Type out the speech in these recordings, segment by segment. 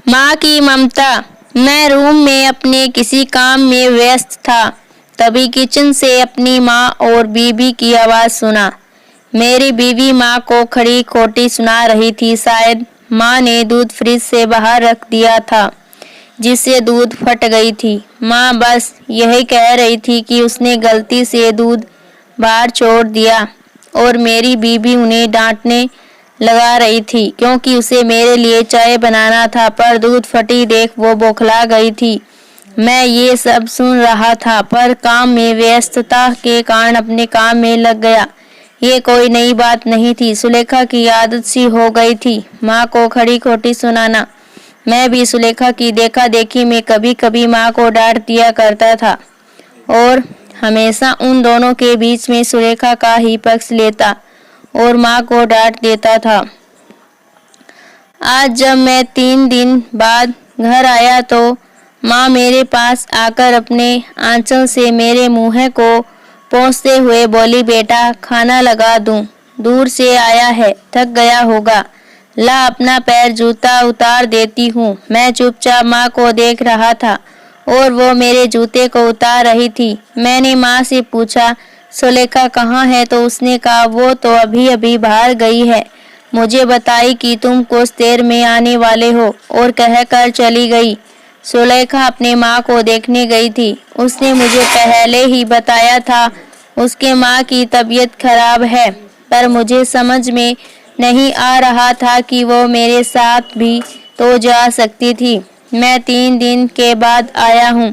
माँ की ममता। मैं रूम में अपने किसी काम में व्यस्त था, तभी किचन से अपनी माँ और बीवी की आवाज़ सुना। मेरी बीवी माँ को खड़ी खोटी सुना रही थी। शायद माँ ने दूध फ्रिज से बाहर रख दिया था, जिससे दूध फट गई थी। माँ बस यही कह रही थी कि उसने गलती से दूध बाहर छोड़ दिया, और मेरी बीवी उन्हें डांटने लगा रही थी क्योंकि उसे मेरे लिए चाय बनाना था, पर दूध फटी देख वो बौखला गई थी। मैं ये सब सुन रहा था, पर काम में व्यस्तता के कारण अपने काम में लग गया। ये कोई नई बात नहीं थी, सुलेखा की आदत सी हो गई थी माँ को खड़ी खोटी सुनाना। मैं भी सुलेखा की देखा देखी में कभी कभी माँ को डांट दिया करता था, और हमेशा उन दोनों के बीच में सुलेखा का ही पक्ष लेता और माँ को डांट देता था। आज जब मैं 3 दिन बाद घर आया तो माँ मेरे पास आकर अपने आंचल से मेरे मुँह को पोंछते हुए बोली, बेटा खाना लगा दूं, दूर से आया है, थक गया होगा, ला अपना पैर जूता उतार देती हूँ। मैं चुपचाप माँ को देख रहा था और वो मेरे जूते को उतार रही थी। मैंने माँ से पूछा, सुलेखा कहाँ है? तो उसने कहा, वो तो अभी अभी बाहर गई है, मुझे बताई कि तुम कुछ देर में आने वाले हो, और कहकर चली गई। सुलेखा अपने माँ को देखने गई थी। उसने मुझे पहले ही बताया था उसके माँ की तबीयत खराब है, पर मुझे समझ में नहीं आ रहा था कि वो मेरे साथ भी तो जा सकती थी। मैं 3 दिन के बाद आया हूँ,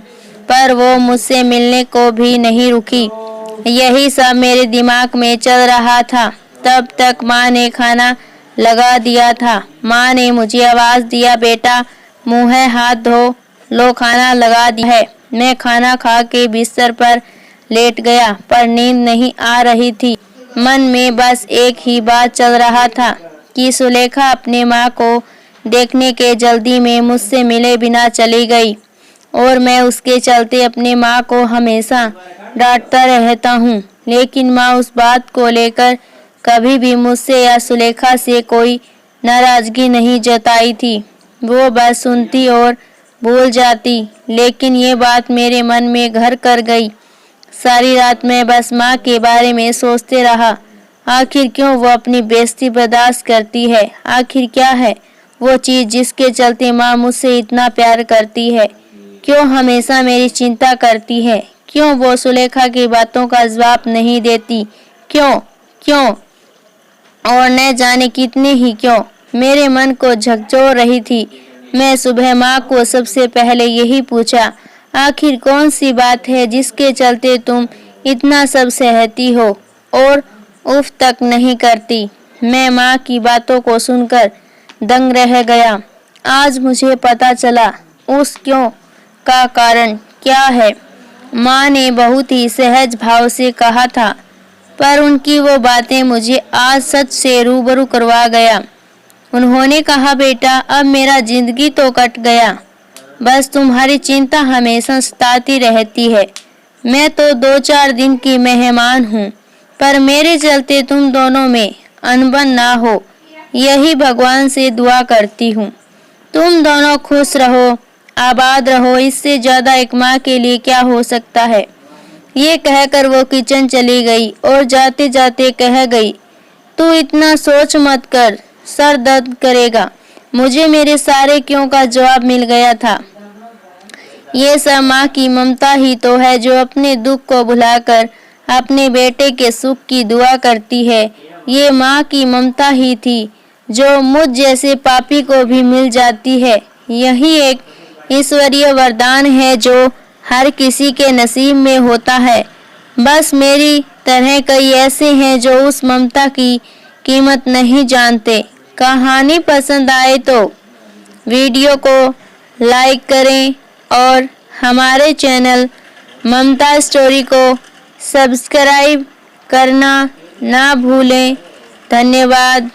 पर वो मुझसे मिलने को भी नहीं रुकी। यही सब मेरे दिमाग में चल रहा था। तब तक माँ ने खाना लगा दिया था। माँ ने मुझे आवाज़ दिया, बेटा मुँह हाथ धो लो, खाना लगा दिया है। मैं खाना खा के बिस्तर पर लेट गया, पर नींद नहीं आ रही थी। मन में बस एक ही बात चल रहा था कि सुलेखा अपने माँ को देखने के जल्दी में मुझसे मिले बिना चली गई, और मैं उसके चलते अपने माँ को हमेशा डांटता रहता हूँ। लेकिन माँ उस बात को लेकर कभी भी मुझसे या सुलेखा से कोई नाराज़गी नहीं जताई थी। वो बस सुनती और भूल जाती। लेकिन ये बात मेरे मन में घर कर गई। सारी रात मैं बस माँ के बारे में सोचते रहा। आखिर क्यों वो अपनी बेइज्जती बर्दाश्त करती है? आखिर क्या है वो चीज़ जिसके चलते माँ मुझसे इतना प्यार करती है? क्यों हमेशा मेरी चिंता करती है? क्यों वो सुलेखा की बातों का जवाब नहीं देती? क्यों क्यों और न जाने कितने ही क्यों मेरे मन को झकझोर रही थी। मैं सुबह माँ को सबसे पहले यही पूछा, आखिर कौन सी बात है जिसके चलते तुम इतना सब सहती हो और उफ तक नहीं करती? मैं माँ की बातों को सुनकर दंग रह गया। आज मुझे पता चला उस क्यों का कारण क्या है। माँ ने बहुत ही सहज भाव से कहा था, पर उनकी वो बातें मुझे आज सच से रूबरू करवा गया। उन्होंने कहा, बेटा अब मेरा जिंदगी तो कट गया, बस तुम्हारी चिंता हमेशा सताती रहती है। मैं तो 2-4 दिन की मेहमान हूँ, पर मेरे चलते तुम दोनों में अनबन ना हो, यही भगवान से दुआ करती हूँ। तुम दोनों खुश रहो, आबाद रहो, इससे ज़्यादा एक माँ के लिए क्या हो सकता है। ये कहकर वो किचन चली गई और जाते जाते कह गई, तू इतना सोच मत कर, सर दर्द करेगा। मुझे मेरे सारे क्यों का जवाब मिल गया था। ये सब माँ की ममता ही तो है, जो अपने दुख को भुलाकर अपने बेटे के सुख की दुआ करती है। ये माँ की ममता ही थी जो मुझ जैसे पापी को भी मिल जाती है। यही एक ईश्वरीय वरदान है जो हर किसी के नसीब में होता है। बस मेरी तरह कई ऐसे हैं जो उस ममता की कीमत नहीं जानते। कहानी पसंद आए तो वीडियो को लाइक करें और हमारे चैनल ममता स्टोरी को सब्सक्राइब करना ना भूलें। धन्यवाद।